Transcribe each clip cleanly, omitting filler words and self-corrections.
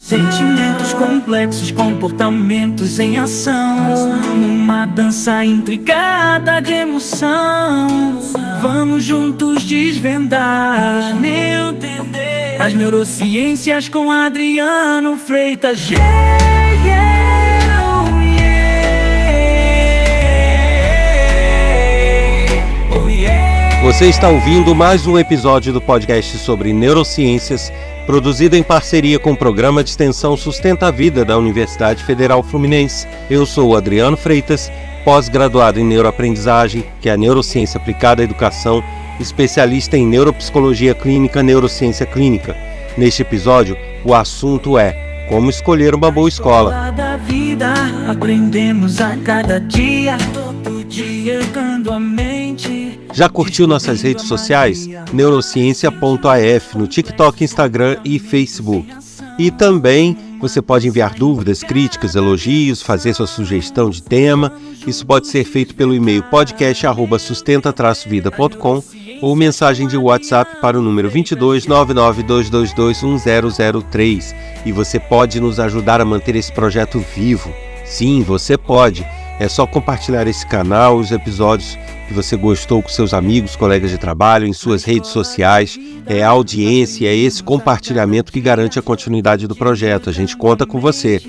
Sentimentos complexos, comportamentos em ação, uma dança intricada de emoção. Vamos juntos desvendar, entender as neurociências com Adriano Freitas. Você está ouvindo mais um episódio do podcast sobre neurociências, produzido em parceria com o Programa de Extensão Sustenta a Vida da Universidade Federal Fluminense. Eu sou o Adriano Freitas, pós-graduado em neuroaprendizagem, que é a neurociência aplicada à educação, especialista em neuropsicologia clínica, neurociência clínica. Neste episódio, o assunto é como escolher uma boa escola. Da vida, aprendemos a cada dia, todo dia educando a mente. Já curtiu nossas redes sociais? Neurociência.af no TikTok, Instagram e Facebook. E também você pode enviar dúvidas, críticas, elogios, fazer sua sugestão de tema. Isso pode ser feito pelo e-mail podcast@sustenta-vida.com ou mensagem de WhatsApp para o número 22 99222 1003. E você pode nos ajudar a manter esse projeto vivo. Sim, você pode. É só compartilhar esse canal, os episódios que você gostou com seus amigos, colegas de trabalho, em suas redes sociais. É a audiência, é esse compartilhamento que garante a continuidade do projeto. A gente conta com você.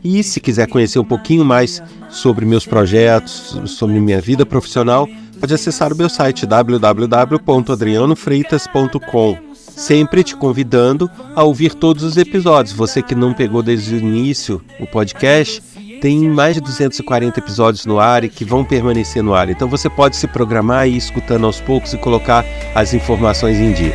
E se quiser conhecer um pouquinho mais sobre meus projetos, sobre minha vida profissional, pode acessar o meu site www.adrianofreitas.com. Sempre te convidando a ouvir todos os episódios. Você que não pegou desde o início o podcast, tem mais de 240 episódios no ar e que vão permanecer no ar. Então você pode se programar e ir escutando aos poucos e colocar as informações em dia.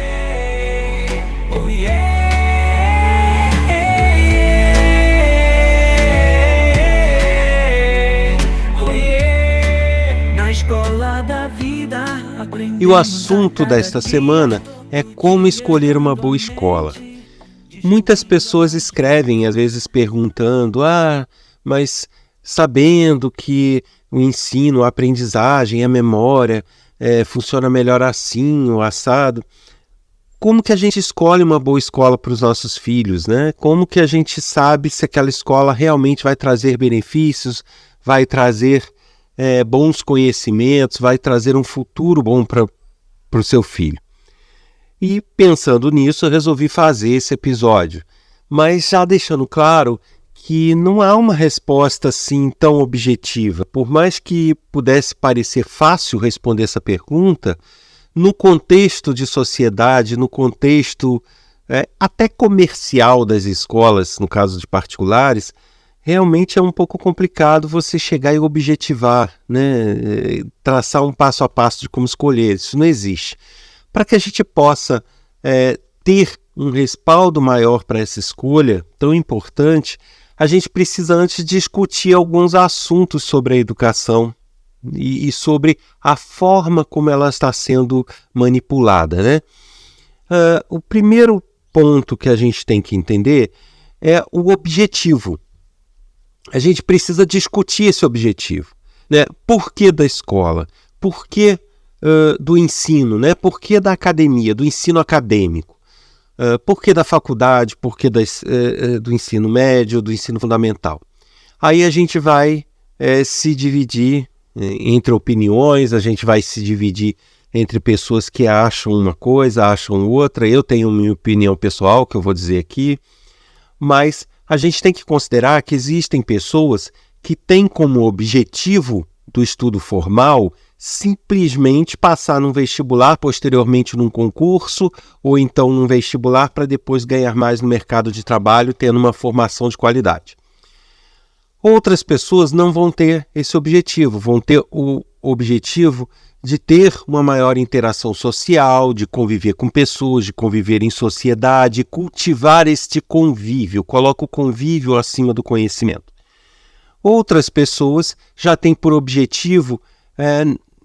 E o assunto desta semana é como escolher uma boa escola. Muitas pessoas escrevem, às vezes perguntando, mas sabendo que o ensino, a aprendizagem, a memória funciona melhor assim, ou assado, como que a gente escolhe uma boa escola para os nossos filhos, né? Como que a gente sabe se aquela escola realmente vai trazer benefícios, vai trazer bons conhecimentos, vai trazer um futuro bom para o seu filho? E pensando nisso, eu resolvi fazer esse episódio, mas já deixando claro que não há uma resposta assim tão objetiva. Por mais que pudesse parecer fácil responder essa pergunta, no contexto de sociedade, no contexto até comercial das escolas, no caso de particulares, realmente é um pouco complicado você chegar e objetivar, né? Traçar um passo a passo de como escolher. Isso não existe. Para que a gente possa ter um respaldo maior para essa escolha tão importante, a gente precisa antes discutir alguns assuntos sobre a educação e sobre a forma como ela está sendo manipulada, né? O primeiro ponto que a gente tem que entender é o objetivo. A gente precisa discutir esse objetivo, né? Por que da escola? Por que do ensino, né? Por que da academia, do ensino acadêmico? Por que da faculdade, por que do ensino médio, do ensino fundamental? Aí a gente vai se dividir entre opiniões, a gente vai se dividir entre pessoas que acham uma coisa, acham outra. Eu tenho minha opinião pessoal, que eu vou dizer aqui, mas a gente tem que considerar que existem pessoas que têm como objetivo do estudo formal simplesmente passar num vestibular, posteriormente num concurso, ou então num vestibular para depois ganhar mais no mercado de trabalho, tendo uma formação de qualidade. Outras pessoas não vão ter esse objetivo, vão ter o objetivo de ter uma maior interação social, de conviver com pessoas, de conviver em sociedade, cultivar este convívio, coloca o convívio acima do conhecimento. Outras pessoas já têm por objetivo,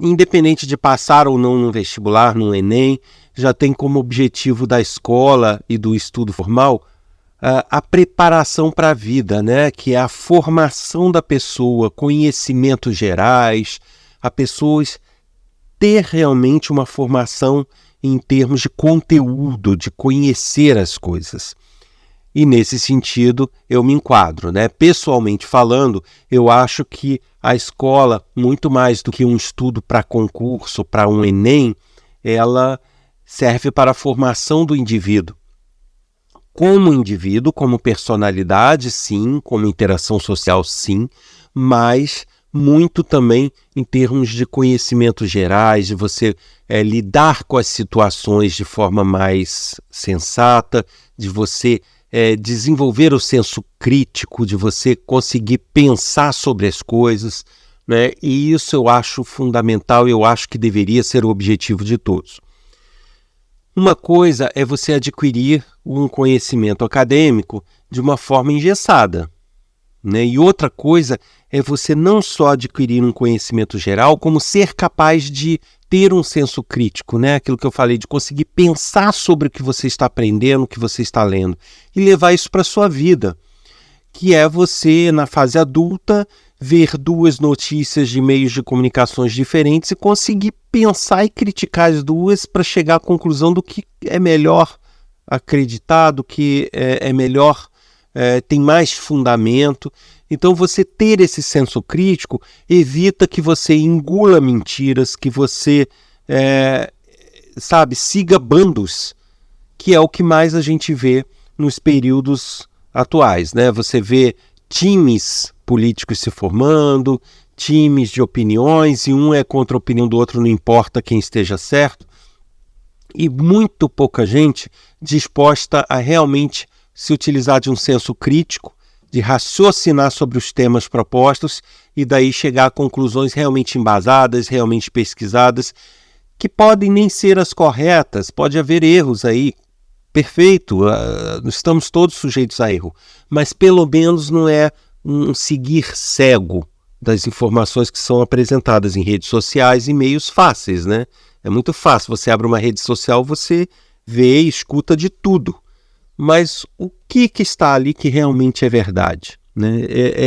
independente de passar ou não no vestibular, no Enem, já tem como objetivo da escola e do estudo formal a preparação para a vida, né? Que é a formação da pessoa, conhecimentos gerais, a pessoa ter realmente uma formação em termos de conteúdo, de conhecer as coisas. E nesse sentido eu me enquadro, né? Pessoalmente falando, eu acho que a escola, muito mais do que um estudo para concurso, para um Enem, ela serve para a formação do indivíduo. Como indivíduo, como personalidade, sim, como interação social, sim, mas muito também em termos de conhecimentos gerais, de você lidar com as situações de forma mais sensata, de você desenvolver o senso crítico, de você conseguir pensar sobre as coisas, né? E isso eu acho fundamental, eu acho que deveria ser o objetivo de todos. Uma coisa é você adquirir um conhecimento acadêmico de uma forma engessada, né? E outra coisa é você não só adquirir um conhecimento geral, como ser capaz de ter um senso crítico, né? Aquilo que eu falei, de conseguir pensar sobre o que você está aprendendo, o que você está lendo, e levar isso para a sua vida, que é você, na fase adulta, ver duas notícias de meios de comunicações diferentes e conseguir pensar e criticar as duas para chegar à conclusão do que é melhor acreditar, do que é melhor, tem mais fundamento. Então você ter esse senso crítico evita que você engula mentiras, que você, siga bandos, que é o que mais a gente vê nos períodos atuais, né? Você vê times políticos se formando, times de opiniões, e um é contra a opinião do outro, não importa quem esteja certo, e muito pouca gente disposta a realmente se utilizar de um senso crítico, de raciocinar sobre os temas propostos e daí chegar a conclusões realmente embasadas, realmente pesquisadas, que podem nem ser as corretas, pode haver erros aí, perfeito, estamos todos sujeitos a erro, mas pelo menos não é um seguir cego das informações que são apresentadas em redes sociais e meios fáceis, né? É muito fácil, você abre uma rede social, você vê e escuta de tudo. Mas o que está ali que realmente é verdade, né?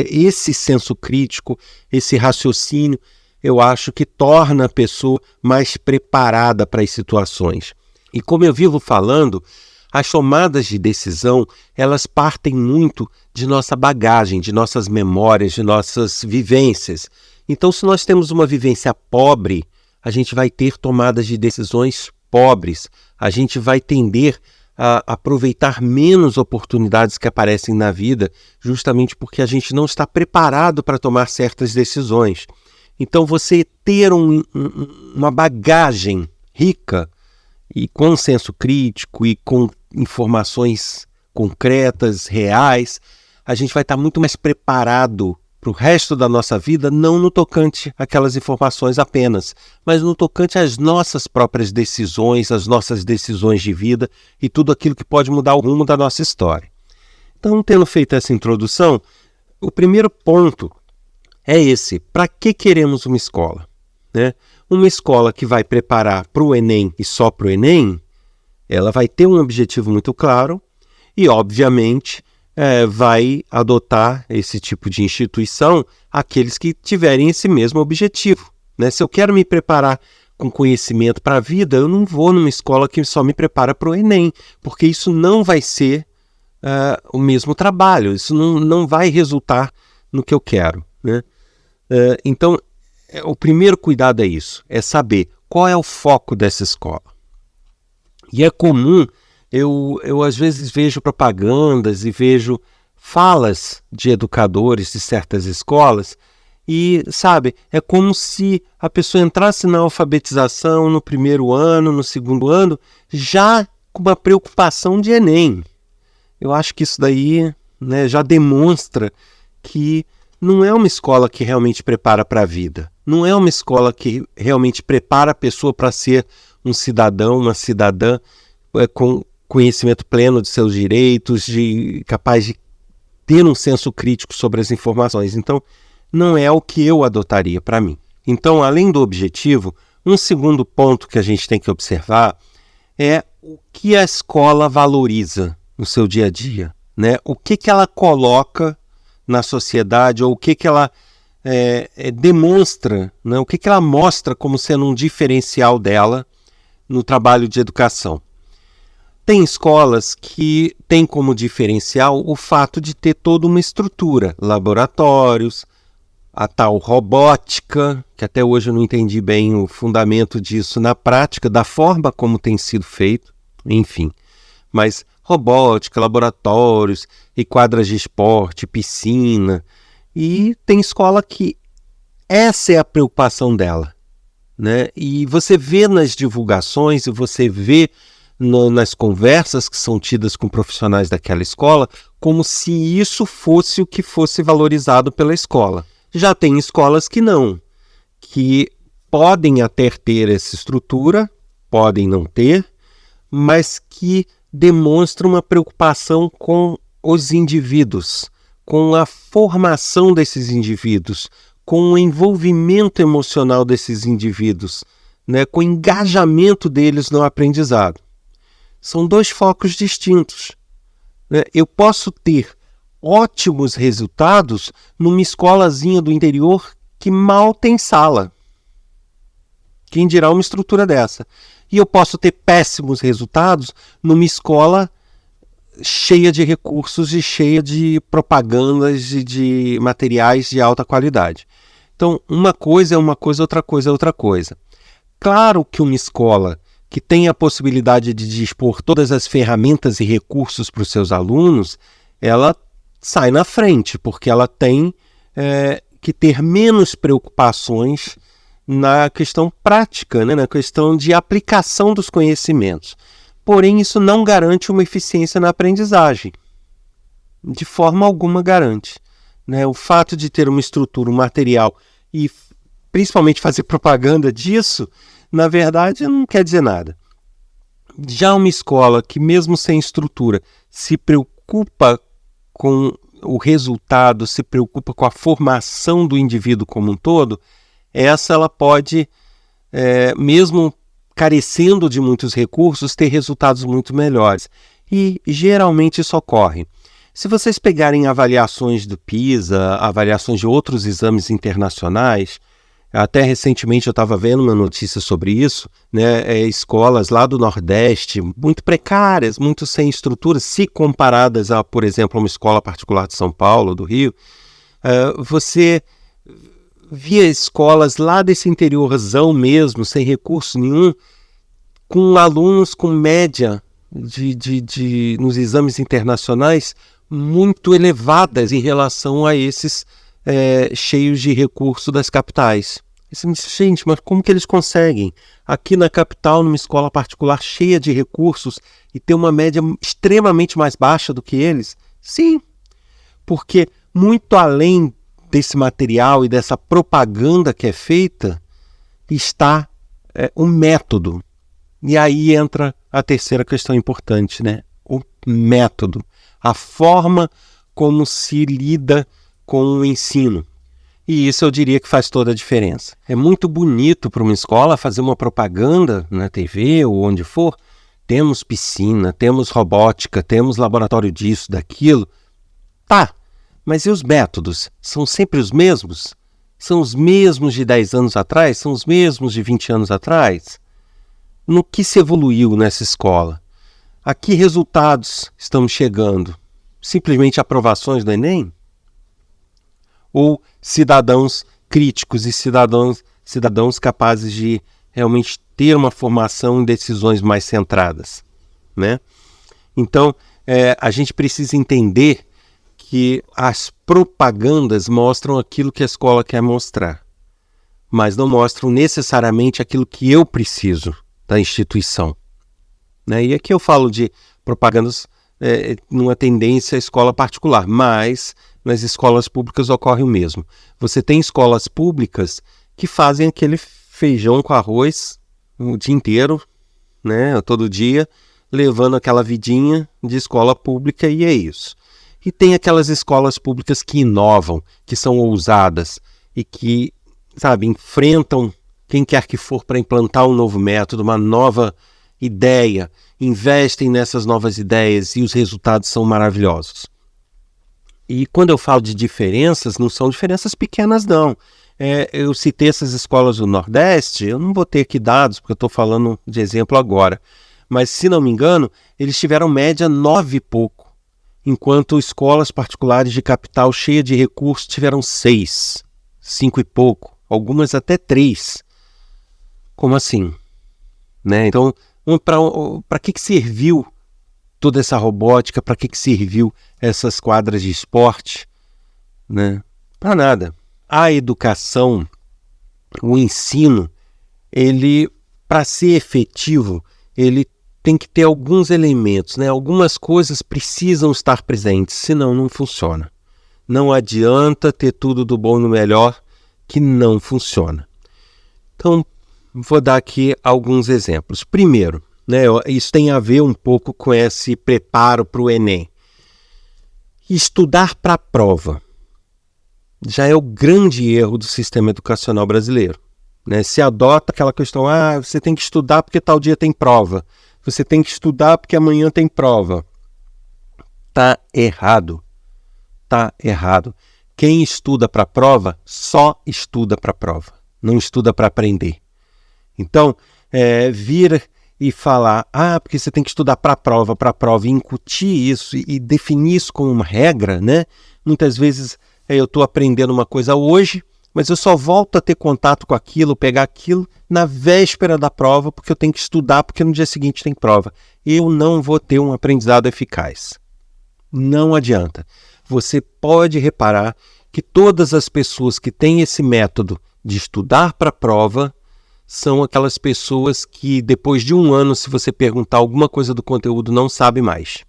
Esse senso crítico, esse raciocínio, eu acho que torna a pessoa mais preparada para as situações. E como eu vivo falando, as tomadas de decisão, elas partem muito de nossa bagagem, de nossas memórias, de nossas vivências. Então, se nós temos uma vivência pobre, a gente vai ter tomadas de decisões pobres, a gente vai tender a aproveitar menos oportunidades que aparecem na vida, justamente porque a gente não está preparado para tomar certas decisões. Então, você ter uma bagagem rica e com senso crítico e com informações concretas, reais, a gente vai estar muito mais preparado para o resto da nossa vida, não no tocante àquelas informações apenas, mas no tocante às nossas próprias decisões, às nossas decisões de vida e tudo aquilo que pode mudar o rumo da nossa história. Então, tendo feito essa introdução, o primeiro ponto é esse: para que queremos uma escola? Né? Uma escola que vai preparar para o Enem e só para o Enem, ela vai ter um objetivo muito claro e, obviamente, vai adotar esse tipo de instituição aqueles que tiverem esse mesmo objetivo, né? Se eu quero me preparar com conhecimento para a vida, eu não vou numa escola que só me prepara para o Enem, porque isso não vai ser o mesmo trabalho, isso não vai resultar no que eu quero, né? Então, o primeiro cuidado é isso, é saber qual é o foco dessa escola. E é comum, eu às vezes vejo propagandas e vejo falas de educadores de certas escolas e, sabe, é como se a pessoa entrasse na alfabetização no primeiro ano, no segundo ano, já com uma preocupação de Enem. Eu acho que isso daí, né, já demonstra que não é uma escola que realmente prepara para a vida. Não é uma escola que realmente prepara a pessoa para ser um cidadão, uma cidadã com conhecimento pleno de seus direitos, capaz de ter um senso crítico sobre as informações. Então, não é o que eu adotaria para mim. Então, além do objetivo, um segundo ponto que a gente tem que observar é o que a escola valoriza no seu dia a dia, né? O que ela coloca na sociedade, ou o que ela demonstra, né? O que ela mostra como sendo um diferencial dela no trabalho de educação. Tem escolas que têm como diferencial o fato de ter toda uma estrutura, laboratórios, a tal robótica, que até hoje eu não entendi bem o fundamento disso na prática, da forma como tem sido feito, enfim. Mas robótica, laboratórios, e quadras de esporte, piscina. E tem escola que essa é a preocupação dela, né? E você vê nas divulgações, e você vê nas conversas que são tidas com profissionais daquela escola, como se isso fosse o que fosse valorizado pela escola. Já tem escolas que não, que podem até ter essa estrutura, podem não ter, mas que demonstram uma preocupação com os indivíduos, com a formação desses indivíduos, com o envolvimento emocional desses indivíduos, né, com o engajamento deles no aprendizado. São dois focos distintos, né? Eu posso ter ótimos resultados numa escolazinha do interior que mal tem sala. Quem dirá uma estrutura dessa? E eu posso ter péssimos resultados numa escola cheia de recursos e cheia de propagandas e de materiais de alta qualidade. Então, uma coisa é uma coisa, outra coisa é outra coisa. Claro que uma escola que tem a possibilidade de dispor todas as ferramentas e recursos para os seus alunos, ela sai na frente, porque ela tem que ter menos preocupações na questão prática, né? Na questão de aplicação dos conhecimentos. Porém, isso não garante uma eficiência na aprendizagem. De forma alguma garante, né? O fato de ter uma estrutura, um material e principalmente fazer propaganda disso, na verdade, não quer dizer nada. Já uma escola que, mesmo sem estrutura, se preocupa com o resultado, se preocupa com a formação do indivíduo como um todo, ela pode, mesmo carecendo de muitos recursos, ter resultados muito melhores. E geralmente isso ocorre. Se vocês pegarem avaliações do PISA, avaliações de outros exames internacionais, até recentemente eu estava vendo uma notícia sobre isso, né? Escolas lá do Nordeste, muito precárias, muito sem estrutura, se comparadas a, por exemplo, uma escola particular de São Paulo, do Rio, você via escolas lá desse interiorzão mesmo, sem recurso nenhum, com alunos com média nos exames internacionais muito elevadas em relação a esses cheios de recurso das capitais. E você me diz, gente, mas como que eles conseguem aqui na capital, numa escola particular cheia de recursos, e ter uma média extremamente mais baixa do que eles? Sim, porque muito além desse material e dessa propaganda que é feita, está o método. E aí entra a terceira questão importante, né? O método, a forma como se lida com o ensino. E isso eu diria que faz toda a diferença. É muito bonito para uma escola fazer uma propaganda na TV ou onde for. Temos piscina, temos robótica, temos laboratório disso, daquilo. Tá, mas e os métodos? São sempre os mesmos? São os mesmos de 10 anos atrás? São os mesmos de 20 anos atrás? No que se evoluiu nessa escola? A que resultados estamos chegando? Simplesmente aprovações do Enem? Ou cidadãos críticos e cidadãos capazes de realmente ter uma formação em decisões mais centradas, né? Então, a gente precisa entender que as propagandas mostram aquilo que a escola quer mostrar, mas não mostram necessariamente aquilo que eu preciso da instituição, né? E aqui eu falo de propagandas numa tendência à escola particular, mas nas escolas públicas ocorre o mesmo. Você tem escolas públicas que fazem aquele feijão com arroz o dia inteiro, né, todo dia, levando aquela vidinha de escola pública, e é isso. E tem aquelas escolas públicas que inovam, que são ousadas e que, sabe, enfrentam quem quer que for para implantar um novo método, uma nova ideia, investem nessas novas ideias e os resultados são maravilhosos. E quando eu falo de diferenças, não são diferenças pequenas, não. Eu citei essas escolas do Nordeste, eu não vou ter aqui dados, porque eu estou falando de exemplo agora, mas se não me engano, eles tiveram média 9 e pouco, enquanto escolas particulares de capital cheia de recursos tiveram 6, 5 e pouco, algumas até 3. Como assim? Né? Então, para que serviu toda essa robótica? Para que serviu essas quadras de esporte? Né? Para nada. A educação, o ensino, ele, para ser efetivo, ele tem que ter alguns elementos, né? Algumas coisas precisam estar presentes, senão não funciona. Não adianta ter tudo do bom e do melhor, que não funciona. Então, vou dar aqui alguns exemplos. Primeiro, né, isso tem a ver um pouco com esse preparo para o Enem. Estudar para a prova já é o grande erro do sistema educacional brasileiro. Né? Se adota aquela questão, você tem que estudar porque tal dia tem prova. Você tem que estudar porque amanhã tem prova. Tá errado. Tá errado. Quem estuda para a prova, só estuda para a prova. Não estuda para aprender. Então, vir e falar, porque você tem que estudar para a prova, e incutir isso e definir isso como uma regra, né? Muitas vezes eu estou aprendendo uma coisa hoje, mas eu só volto a ter contato com aquilo, pegar aquilo na véspera da prova, porque eu tenho que estudar, porque no dia seguinte tem prova. Eu não vou ter um aprendizado eficaz. Não adianta. Você pode reparar que todas as pessoas que têm esse método de estudar para a prova são aquelas pessoas que depois de um ano, se você perguntar alguma coisa do conteúdo, não sabe mais.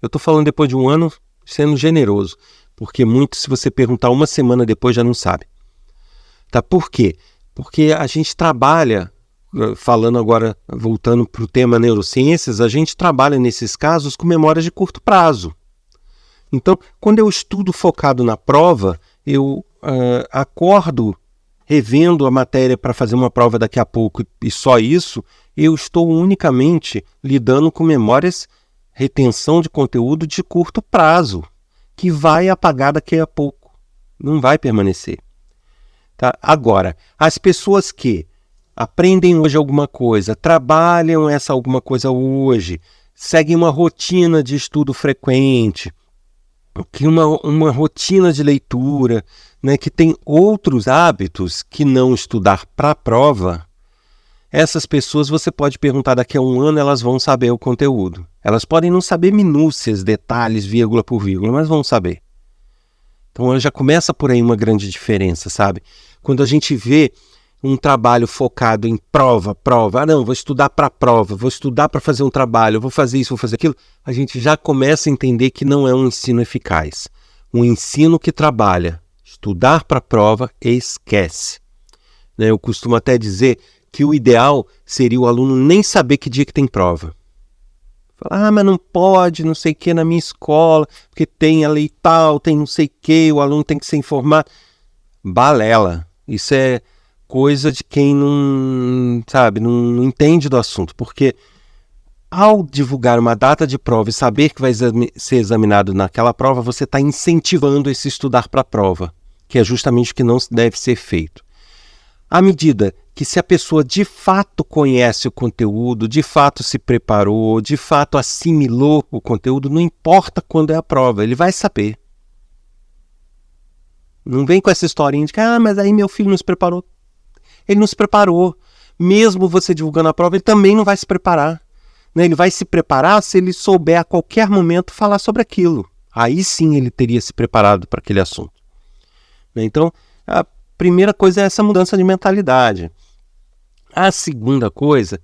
Eu estou falando depois de um ano sendo generoso, porque muito, se você perguntar uma semana depois, já não sabe. Tá? Por quê? Porque a gente trabalha, falando agora, voltando para o tema neurociências, a gente trabalha nesses casos com memórias de curto prazo. Então, quando eu estudo focado na prova, eu acordo revendo a matéria para fazer uma prova daqui a pouco e só isso, eu estou unicamente lidando com memórias, retenção de conteúdo de curto prazo, que vai apagar daqui a pouco, não vai permanecer. Tá? Agora, as pessoas que aprendem hoje alguma coisa, trabalham essa alguma coisa hoje, seguem uma rotina de estudo frequente, que uma rotina de leitura, né, que tem outros hábitos que não estudar para a prova, essas pessoas você pode perguntar daqui a um ano, elas vão saber o conteúdo. Elas podem não saber minúcias, detalhes, vírgula por vírgula, mas vão saber. Então já começa por aí uma grande diferença, sabe? Quando a gente vê um trabalho focado em prova, não, vou estudar para a prova, vou estudar para fazer um trabalho, vou fazer isso, vou fazer aquilo, a gente já começa a entender que não é um ensino eficaz. Um ensino que trabalha, estudar para a prova, esquece. Né? Eu costumo até dizer que o ideal seria o aluno nem saber que dia que tem prova. Falar, mas não pode, não sei o que na minha escola, porque tem a lei tal, tem não sei o que, o aluno tem que se informar. Balela, isso é coisa de quem não entende do assunto, porque ao divulgar uma data de prova e saber que vai ser examinado naquela prova, você está incentivando esse estudar para a prova, que é justamente o que não deve ser feito. À medida que se a pessoa de fato conhece o conteúdo, de fato se preparou, de fato assimilou o conteúdo, não importa quando é a prova, ele vai saber. Não vem com essa historinha de que, mas aí meu filho não se preparou. Ele não se preparou. Mesmo você divulgando a prova, ele também não vai se preparar. Né? Ele vai se preparar se ele souber a qualquer momento falar sobre aquilo. Aí sim ele teria se preparado para aquele assunto. Né? Então, a primeira coisa é essa mudança de mentalidade. A segunda coisa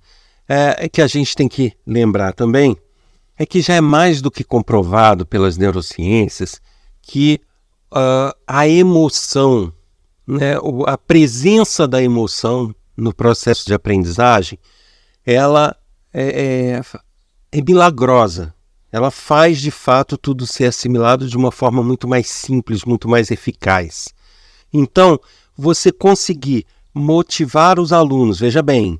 é que a gente tem que lembrar também é que já é mais do que comprovado pelas neurociências que a emoção, né, a presença da emoção no processo de aprendizagem, ela é milagrosa. Ela faz, de fato, tudo ser assimilado de uma forma muito mais simples, muito mais eficaz. Então, você conseguir motivar os alunos, veja bem,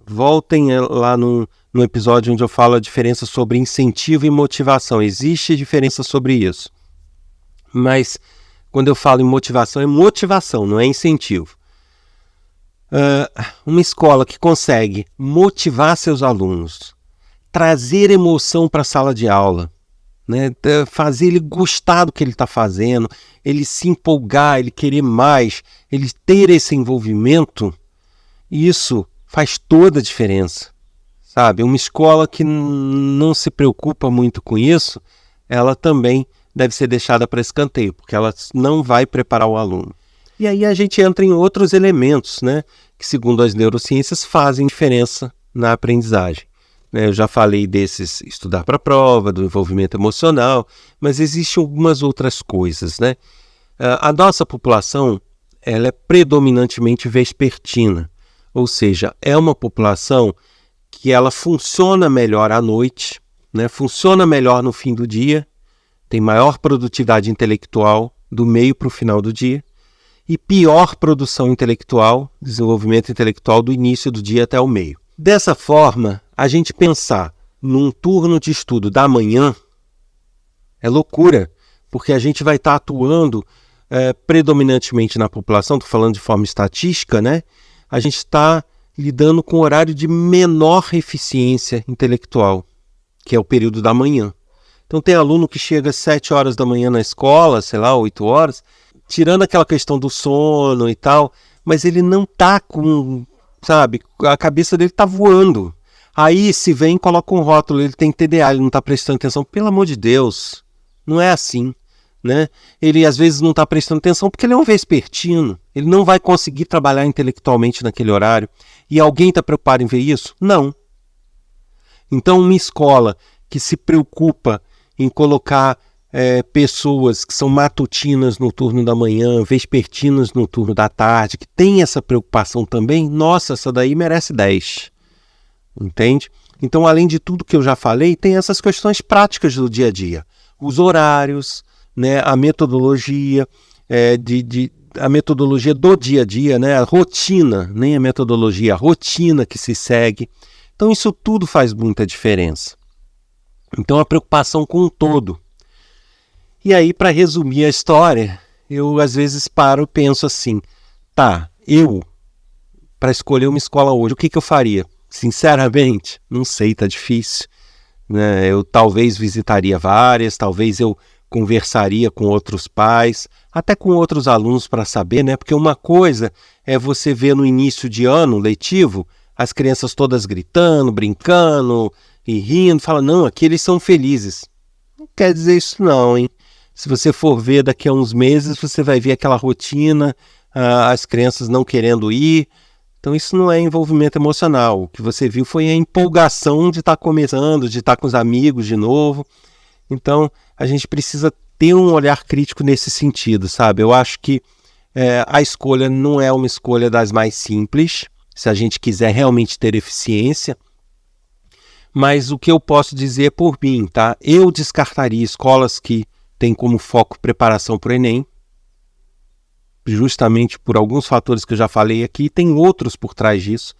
voltem lá no episódio onde eu falo a diferença sobre incentivo e motivação. Existe diferença sobre isso. Mas quando eu falo em motivação, é motivação, não é incentivo. Uma escola que consegue motivar seus alunos, trazer emoção para a sala de aula, né? Fazer ele gostar do que ele está fazendo, ele se empolgar, ele querer mais, ele ter esse envolvimento, isso faz toda a diferença, sabe? Uma escola que não se preocupa muito com isso, ela também deve ser deixada para escanteio, porque ela não vai preparar o aluno. E aí a gente entra em outros elementos, né, que segundo as neurociências fazem diferença na aprendizagem. Eu já falei desses estudar para a prova, do envolvimento emocional, mas existem algumas outras coisas, né? A nossa população ela é predominantemente vespertina, ou seja, é uma população que ela funciona melhor à noite, né? Funciona melhor no fim do dia, tem maior produtividade intelectual do meio para o final do dia e pior produção intelectual, desenvolvimento intelectual do início do dia até o meio. Dessa forma, a gente pensar num turno de estudo da manhã é loucura, porque a gente vai estar atuando predominantemente na população, estou falando de forma estatística, né? A gente está lidando com um horário de menor eficiência intelectual, que é o período da manhã. Então tem aluno que chega às 7 horas da manhã na escola, sei lá, 8 horas, tirando aquela questão do sono e tal, mas ele não está com, sabe, a cabeça dele está voando. Aí se vem e coloca um rótulo, ele tem TDA, ele não está prestando atenção. Pelo amor de Deus, não é assim, né? Ele às vezes não está prestando atenção porque ele é um vespertino, ele não vai conseguir trabalhar intelectualmente naquele horário. E alguém está preocupado em ver isso? Não. Então uma escola que se preocupa em colocar pessoas que são matutinas no turno da manhã, vespertinas no turno da tarde, que tem essa preocupação também, nossa, essa daí merece 10. Entende? Então, além de tudo que eu já falei, tem essas questões práticas do dia a dia. Os horários, né, a metodologia, a metodologia do dia a dia, né, a rotina, nem a metodologia, a rotina que se segue. Então, isso tudo faz muita diferença. Então, a preocupação com o todo. E aí, para resumir a história, eu às vezes paro e penso assim, tá, para escolher uma escola hoje, o que eu faria? Sinceramente, não sei, tá difícil, né? Eu talvez visitaria várias, talvez eu conversaria com outros pais, até com outros alunos para saber, né? Porque uma coisa é você ver no início de ano letivo as crianças todas gritando, brincando e rindo, fala, não, aqui eles são felizes. Não quer dizer isso não, hein? Se você for ver daqui a uns meses, você vai ver aquela rotina, as crianças não querendo ir. Então isso não é envolvimento emocional. O que você viu foi a empolgação de estar começando, de estar com os amigos de novo. Então a gente precisa ter um olhar crítico nesse sentido, sabe? Eu acho que a escolha não é uma escolha das mais simples, se a gente quiser realmente ter eficiência. Mas o que eu posso dizer por mim, tá? Eu descartaria escolas que têm como foco preparação para o Enem, justamente por alguns fatores que eu já falei aqui, tem outros por trás disso.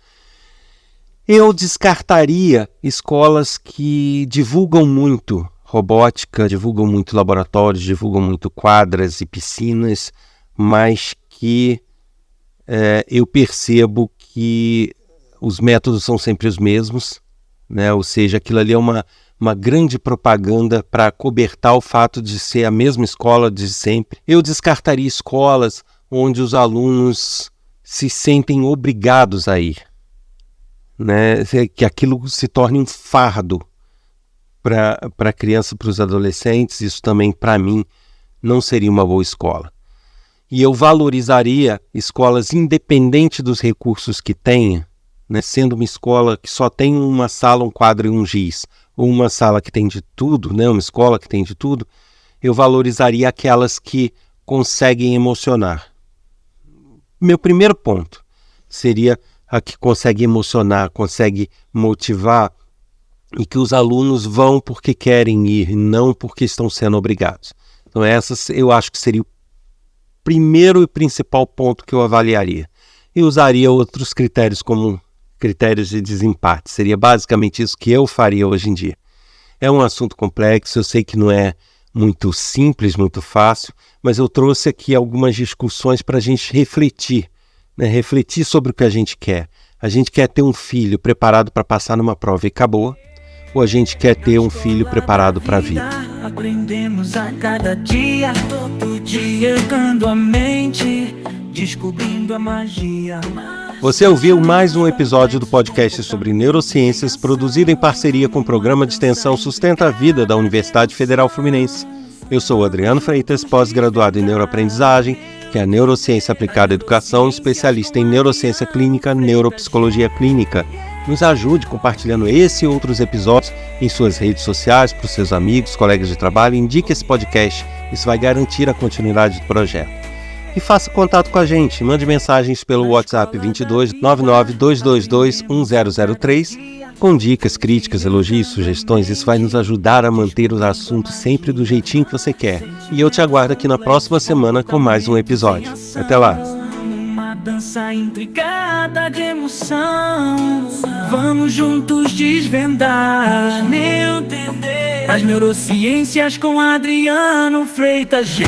Eu descartaria escolas que divulgam muito robótica, divulgam muito laboratórios, divulgam muito quadras e piscinas, mas que eu percebo que os métodos são sempre os mesmos, né? Ou seja, aquilo ali é uma grande propaganda para cobertar o fato de ser a mesma escola de sempre. Eu descartaria escolas onde os alunos se sentem obrigados a ir, né? Que aquilo se torne um fardo para a criança, para os adolescentes. Isso também, para mim, não seria uma boa escola. E eu valorizaria escolas independente dos recursos que tenha, né? Sendo uma escola que só tem uma sala, um quadro e um giz, ou uma sala que tem de tudo, né? Uma escola que tem de tudo, eu valorizaria aquelas que conseguem emocionar. Meu primeiro ponto seria a que consegue emocionar, consegue motivar e que os alunos vão porque querem ir, não porque estão sendo obrigados. Então essas eu acho que seria o primeiro e principal ponto que eu avaliaria. E usaria outros critérios como critérios de desempate. Seria basicamente isso que eu faria hoje em dia. É um assunto complexo, eu sei que não é muito simples, muito fácil, mas eu trouxe aqui algumas discussões para a gente refletir né? Refletir sobre o que a gente quer. A gente quer ter um filho preparado para passar numa prova e acabou? Ou a gente quer ter um filho preparado para a vida? Aprendemos a cada dia, todo dia educando a mente, descobrindo a magia. Você ouviu mais um episódio do podcast sobre neurociências, produzido em parceria com o Programa de Extensão Sustenta a Vida da Universidade Federal Fluminense. Eu sou o Adriano Freitas, pós-graduado em neuroaprendizagem, que é a neurociência aplicada à educação, especialista em neurociência clínica, neuropsicologia clínica. Nos ajude compartilhando esse e outros episódios em suas redes sociais, para os seus amigos, colegas de trabalho. Indique esse podcast, isso vai garantir a continuidade do projeto. E faça contato com a gente, mande mensagens pelo WhatsApp 22 99 222 1003 com dicas, críticas, elogios, sugestões. Isso vai nos ajudar a manter os assuntos sempre do jeitinho que você quer. E eu te aguardo aqui na próxima semana com mais um episódio. Até lá! Uma dança intricada de emoção. Vamos juntos desvendar, entender as neurociências com Adriano Freitas.